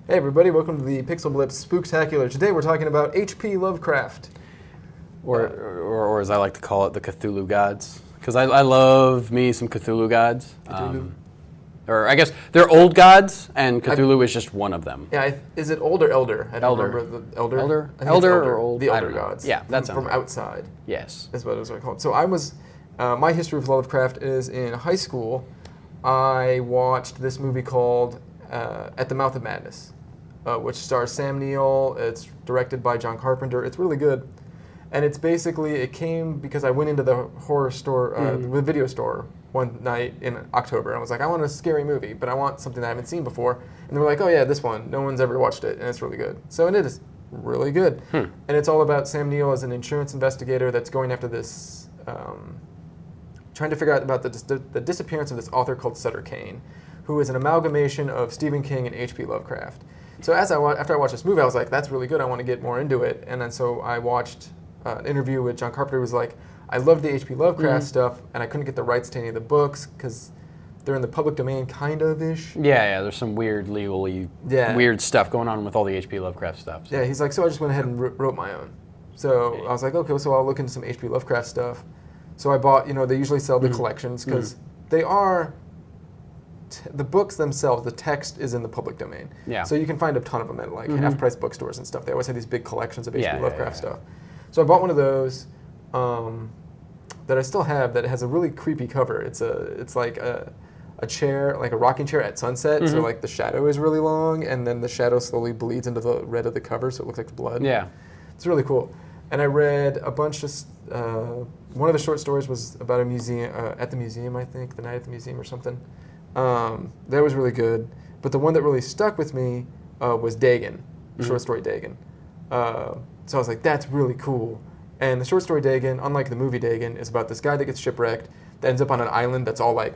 Hey everybody, welcome to the PixelBlips Spooktacular. Today we're talking about H.P. Lovecraft. Or as I like to call it, the Cthulhu gods. Because I love me some Cthulhu gods. Cthulhu? Or I guess they're old gods, and Cthulhu is just one of them. Yeah, is it old or elder? I don't remember the elder. Elder? I think Elder it's or old? The I elder don't know. gods. Yeah, that sounds from right. outside. Yes. Is what it was called. So my history of Lovecraft is in high school. I watched this movie called At the Mouth of Madness, which stars Sam Neill. It's directed by John Carpenter. It's really good. And it's basically, it came because I went into the horror store, the video store one night in October. And I was like, I want a scary movie, but I want something that I haven't seen before. And they were like, oh yeah, this one. No one's ever watched it, and it's really good. So it is really good. And it's all about Sam Neill as an insurance investigator that's going after this, trying to figure out about the disappearance of this author called Sutter Kane, who is an amalgamation of Stephen King and H.P. Lovecraft. So after I watched this movie, I was like, that's really good. I want to get more into it. And then so I watched an interview with John Carpenter. Who was like, I love the H.P. Lovecraft stuff, and I couldn't get the rights to any of the books because they're in the public domain, kind of-ish. Yeah, there's some weird legally weird stuff going on with all the H.P. Lovecraft stuff. So. Yeah, he's like, so I just went ahead and wrote my own. So I was like, okay, so I'll look into some H.P. Lovecraft stuff. So I bought, they usually sell the collections because they are, the books themselves, the text is in the public domain. Yeah. So you can find a ton of them at like half-price bookstores and stuff. They always have these big collections of H.P. Lovecraft stuff. So I bought one of those that I still have that has a really creepy cover. It's like a chair, like a rocking chair at sunset. So like the shadow is really long, and then the shadow slowly bleeds into the red of the cover, so it looks like blood. Yeah. It's really cool. And I read a bunch of, one of the short stories was about a museum, at the museum, I think, the night at the museum or something. That was really good. But the one that really stuck with me was Dagon, the short story Dagon. So I was like, that's really cool. And the short story Dagon, unlike the movie Dagon, is about this guy that gets shipwrecked, that ends up on an island that's all like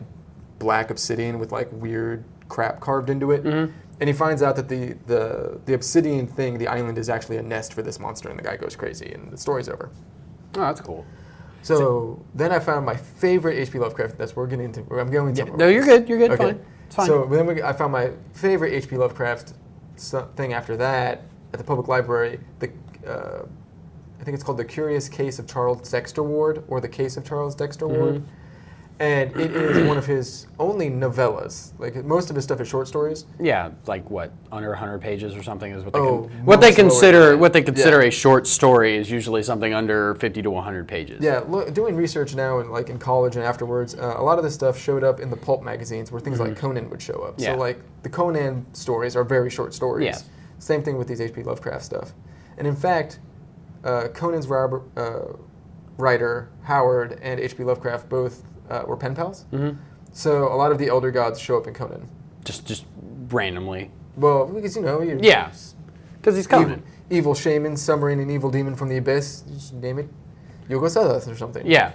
black obsidian with like weird crap carved into it. And he finds out that the obsidian thing, the island, is actually a nest for this monster, and the guy goes crazy, and the story's over. Oh, that's cool. So then I found my favorite H.P. Lovecraft. That's what we're getting into. I'm going to. No, you're good. You're good. Okay. Fine. It's fine. So then I found my favorite H.P. Lovecraft thing after that at the public library. I think it's called The Curious Case of Charles Dexter Ward, or The Case of Charles Dexter Ward. And it is one of his only novellas. Like most of his stuff is short stories. Yeah, like what, under 100 pages or something is what they consider a short story is usually something under 50 to 100 pages. Yeah, doing research now and like in college and afterwards, a lot of this stuff showed up in the pulp magazines where things like Conan would show up. So like the Conan stories are very short stories. Yeah. Same thing with these H.P. Lovecraft stuff. And in fact, Conan's writer Howard and H.P. Lovecraft both were pen pals. So a lot of the elder gods show up in Conan. Just randomly. Well, because because he's Conan. Evil shaman summoning an evil demon from the abyss. Just name it, Yogo or something. Yeah.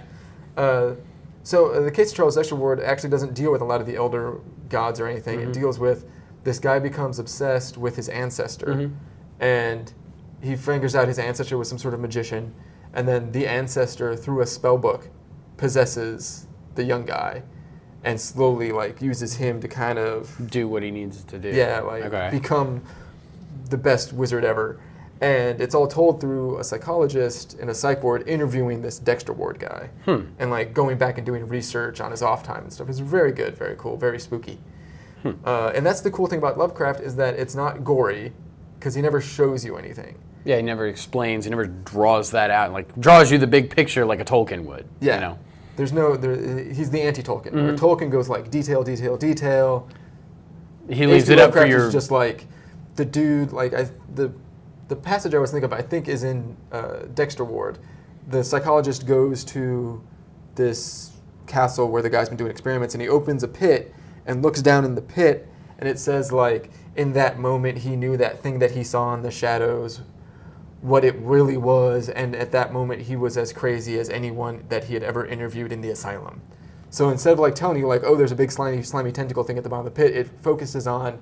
So the case of Charles Dexter Ward actually doesn't deal with a lot of the elder gods or anything. It deals with this guy becomes obsessed with his ancestor, and he figures out his ancestor was some sort of magician, and then the ancestor, through a spell book, possesses the young guy and slowly like uses him to kind of do what he needs to do. Yeah, like become the best wizard ever. And it's all told through a psychologist in a psych ward interviewing this Dexter Ward guy. And like going back and doing research on his off time and stuff. It's very good, very cool, very spooky. And that's the cool thing about Lovecraft is that it's not gory because he never shows you anything. Yeah, he never explains, he never draws that out, like draws you the big picture like a Tolkien would. Yeah. You know? He's the anti-Tolkien. Where Tolkien goes like detail, detail, detail. He leaves it up for your... is just like the dude, like the passage I was thinking of, I think is in Dexter Ward. The psychologist goes to this castle where the guy's been doing experiments, and he opens a pit and looks down in the pit, and it says like, in that moment he knew that thing that he saw in the shadows, what it really was, and at that moment he was as crazy as anyone that he had ever interviewed in the asylum. So instead of like telling you like, oh, there's a big slimy tentacle thing at the bottom of the pit, it focuses on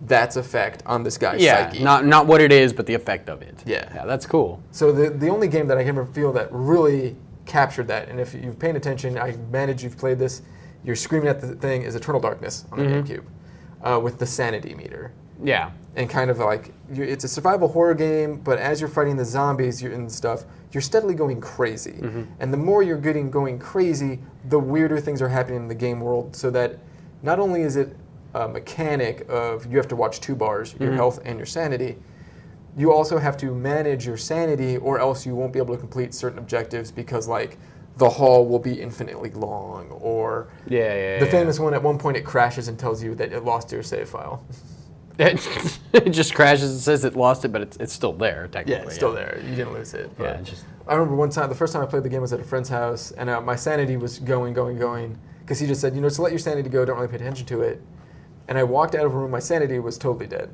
that's effect on this guy's psyche. Not what it is, but the effect of it. Yeah, that's cool. So the only game that I can ever feel that really captured that, and if you've paid attention, I manage you've played this, you're screaming at the thing, is Eternal Darkness on the GameCube with the sanity meter. Yeah. And kind of like, it's a survival horror game, but as you're fighting the zombies and stuff, you're steadily going crazy. Mm-hmm. And the more you're going crazy, the weirder things are happening in the game world, so that not only is it a mechanic of you have to watch 2 bars, your health and your sanity, you also have to manage your sanity, or else you won't be able to complete certain objectives because, like, the hall will be infinitely long, or the famous one, at one point it crashes and tells you that it lost your save file. It just crashes and says it lost it, but it's still there, technically. Yeah, it's still there. You didn't lose it. Yeah, I remember one time, the first time I played the game was at a friend's house, and my sanity was going, because he just said, to let your sanity go, don't really pay attention to it. And I walked out of a room, my sanity was totally dead.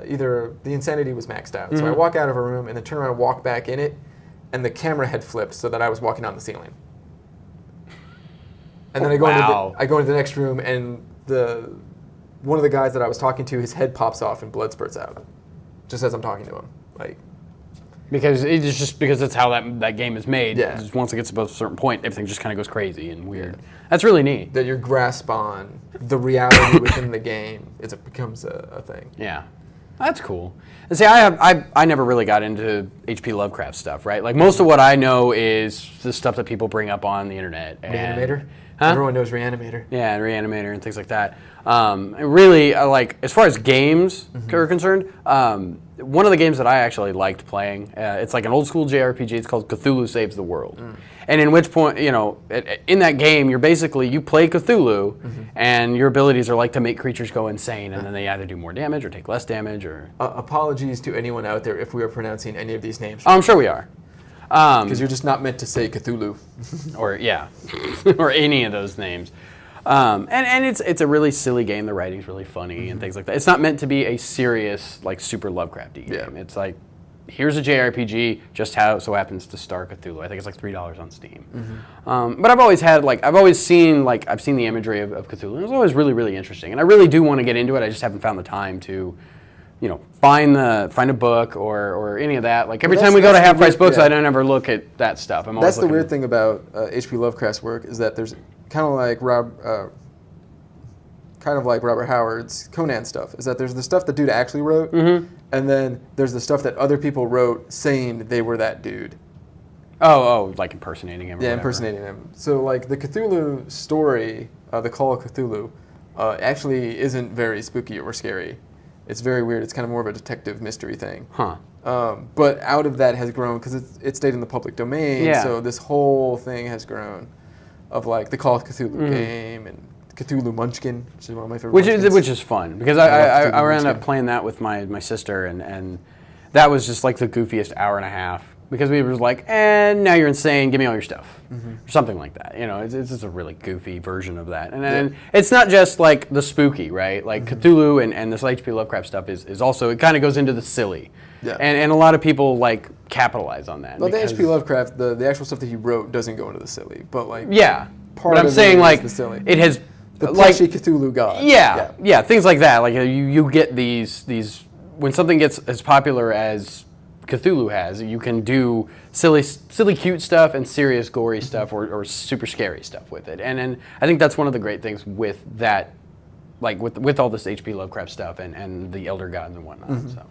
Either the insanity was maxed out. So I walk out of a room and then turn around and walk back in it, and the camera had flipped so that I was walking on the ceiling. And then I go into the next room, and one of the guys that I was talking to, his head pops off and blood spurts out, just as I'm talking to him. Because that's how that game is made. Yeah. Just once it gets above a certain point, everything just kind of goes crazy and weird. Yeah. That's really neat. That your grasp on the reality within the game becomes a thing. Yeah. That's cool. And see, I never really got into H.P. Lovecraft stuff, right? Like, most of what I know is the stuff that people bring up on the internet. Reanimator? Huh? Everyone knows Reanimator. Yeah, and Reanimator and things like that. And really, as far as games are concerned, one of the games that I actually liked playing, it's like an old school JRPG. It's called Cthulhu Saves the World. And in which point, in that game, you play Cthulhu, and your abilities are like to make creatures go insane, and then they either do more damage or take less damage. Or apologies to anyone out there if we are pronouncing any of these names. Oh, I'm sure we are. Because you're just not meant to say Cthulhu. or any of those names. And it's a really silly game. The writing's really funny and things like that. It's not meant to be a serious, like, super Lovecrafty game. It's like, here's a JRPG, just how so happens to star Cthulhu. I think it's like $3 on Steam. But I've seen the imagery of Cthulhu. And it was always really, really interesting. And I really do want to get into it. I just haven't found the time to, find a book or any of that. Like, every time we go to Half Price Books, I don't ever look at that stuff. That's the weird thing about H.P. Lovecraft's work, is that there's kind of like Robert Howard's Conan stuff, is that there's the stuff the dude actually wrote, and then there's the stuff that other people wrote saying they were that dude. Oh, like impersonating him. Yeah, impersonating him. So, like, the Cthulhu story, the Call of Cthulhu, actually isn't very spooky or scary. It's very weird. It's kind of more of a detective mystery thing. But out of that has grown, because it stayed in the public domain, so this whole thing has grown, of like the Call of Cthulhu game and Cthulhu Munchkin, which is one of my favorite. Which is fun, because I ran up playing that with my sister, and that was just like the goofiest hour and a half, because we were like, now you're insane, give me all your stuff, or something like that. It's just a really goofy version of that, and it's not just like the spooky, right? Like Cthulhu and this H.P. Lovecraft stuff is also, it kind of goes into the silly, and a lot of people like capitalize on that. Well, the H.P. Lovecraft, the actual stuff that he wrote doesn't go into the silly, but like part of the silly. It has the plushy Cthulhu god. Yeah, things like that. Like you get these when something gets as popular as Cthulhu has, you can do silly, cute stuff and serious, gory stuff, or super scary stuff with it. And I think that's one of the great things with that, like with all this H.P. Lovecraft stuff and the Elder Gods and whatnot. So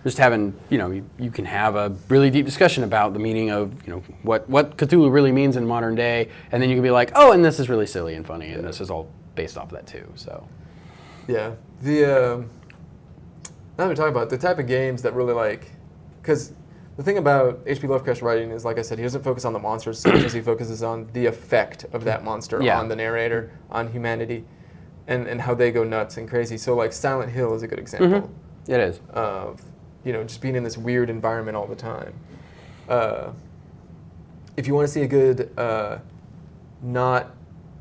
just having, you can have a really deep discussion about the meaning of, what Cthulhu really means in modern day, and then you can be like, oh, and this is really silly and funny, and this is all based off of that too. So now that we're talking about the type of games that really because the thing about H.P. Lovecraft's writing is, like I said, he doesn't focus on the monsters so much as he focuses on the effect of that monster on the narrator, on humanity, and how they go nuts and crazy. So, like, Silent Hill is a good example. It is. Of, just being in this weird environment all the time. If you want to see a good, not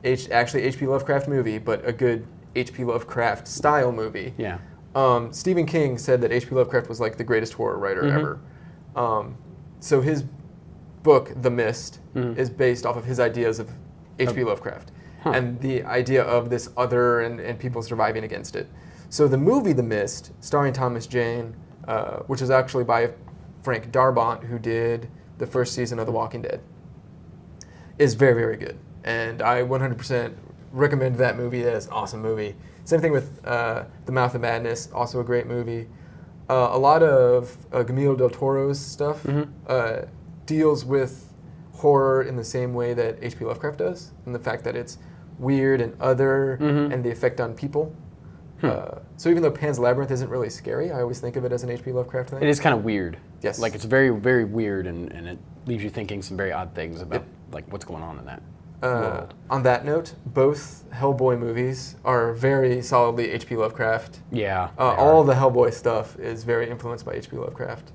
actually H.P. Lovecraft movie, but a good H.P. Lovecraft style movie. Yeah. Stephen King said that H.P. Lovecraft was like the greatest horror writer ever. So his book, The Mist, is based off of his ideas of H.P. Lovecraft and the idea of this other and people surviving against it. So the movie The Mist, starring Thomas Jane, which is actually by Frank Darabont, who did the first season of The Walking Dead, is very, very good. And I 100% recommend that movie. That is an awesome movie. Same thing with The Mouth of Madness, also a great movie. A lot of Guillermo del Toro's stuff deals with horror in the same way that H.P. Lovecraft does, and the fact that it's weird and other, and the effect on people. So even though Pan's Labyrinth isn't really scary, I always think of it as an H.P. Lovecraft thing. It is kind of weird. Yes. Like it's very, very weird, and it leaves you thinking some very odd things about like what's going on in that world. On that note, both Hellboy movies are very solidly H.P. Lovecraft. Yeah. All the Hellboy stuff is very influenced by H.P. Lovecraft.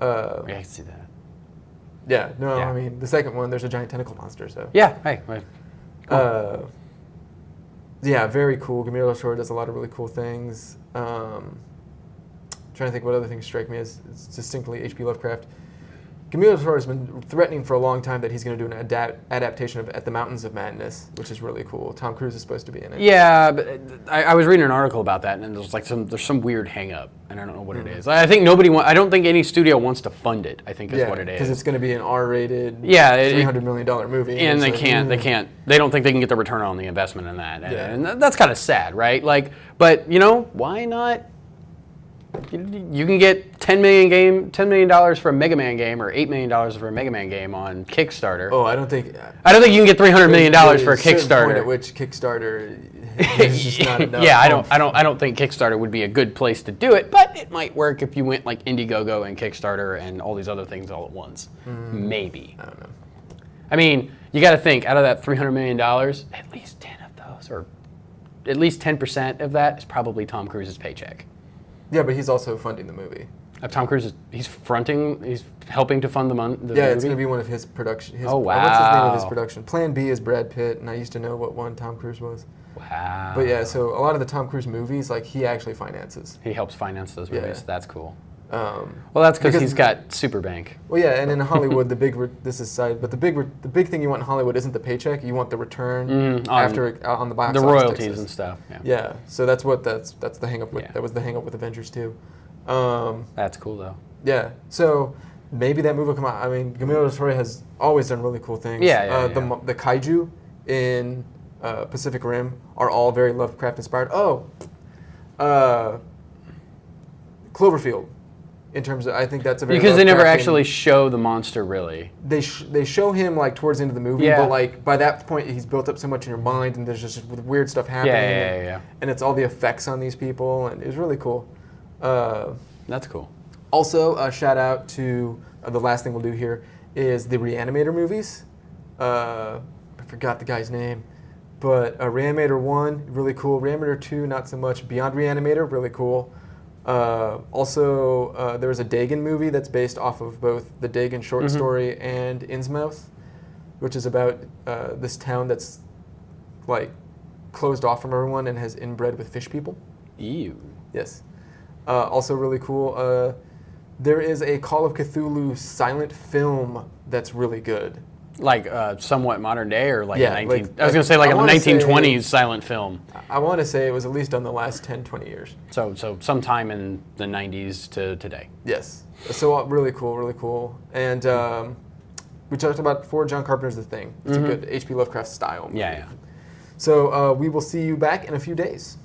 Yeah, I can see that. Yeah, no, I mean, the second one, there's a giant tentacle monster, so. Yeah, hey. Cool. Yeah, very cool. Guillermo del Toro does a lot of really cool things. Trying to think what other things strike me as distinctly H.P. Lovecraft. Guillermo del Toro has been threatening for a long time that he's going to do an adaptation of At the Mountains of Madness, which is really cool. Tom Cruise is supposed to be in it. Yeah, but I was reading an article about that, and there's some weird hang up, and I don't know what it is. I think I don't think any studio wants to fund it. I think is what it is. Because it's going to be an R-rated, $300 million movie, and they don't think they can get the return on the investment in that, and that's kind of sad, right? Like, but why not? You can get $10 million for a Mega Man game, or $8 million for a Mega Man game on Kickstarter. Oh, I don't think you can get $300 million for a Kickstarter. Point at which Kickstarter is just not enough. Yeah, I don't think Kickstarter would be a good place to do it, but it might work if you went like Indiegogo and Kickstarter and all these other things all at once. Maybe. I don't know. I mean, you got to think out of that $300 million, at least 10 of those, or at least 10% of that is probably Tom Cruise's paycheck. Yeah, but he's also funding the movie. Tom Cruise he's helping to fund the movie? Yeah, it's going to be one of his production. Oh, wow. What's his name of his production? Plan B is Brad Pitt, and I used to know what one Tom Cruise was. Wow. But yeah, so a lot of the Tom Cruise movies, like, he actually finances. He helps finance those movies. Yeah. That's cool. Well, that's because he's got Superbank. Well, yeah, and in Hollywood, the big thing you want in Hollywood isn't the paycheck. You want the return after on the box office. The royalties and stuff. Yeah. So that's the hang up with that was the hang up with Avengers 2. That's cool though. Yeah. So maybe that movie will come out. I mean, Guillermo del Toro has always done really cool things. The kaiju in Pacific Rim are all very Lovecraft inspired. Cloverfield. In terms of, I think that's a very because they never actually show the monster really. They show him like towards the end of the movie, but like by that point he's built up so much in your mind, and there's just weird stuff happening. Yeah. And it's all the effects on these people, and it was really cool. That's cool. Also, a shout out to the last thing we'll do here is the Reanimator movies. I forgot the guy's name, but Reanimator 1, really cool. Reanimator 2, not so much. Beyond Reanimator, really cool. Also, there was a Dagon movie that's based off of both the Dagon short story and Innsmouth, which is about this town that's like closed off from everyone and has inbred with fish people. Ew. Yes. Also really cool. There is a Call of Cthulhu silent film that's really good. Like somewhat modern day, or like I was going to say like a 1920s silent film. I want to say it was at least done the last 10, 20 years. So sometime in the 90s to today. Yes. So really cool. And we talked about before, John Carpenter's The Thing. It's a good H.P. Lovecraft style movie. Yeah. So we will see you back in a few days.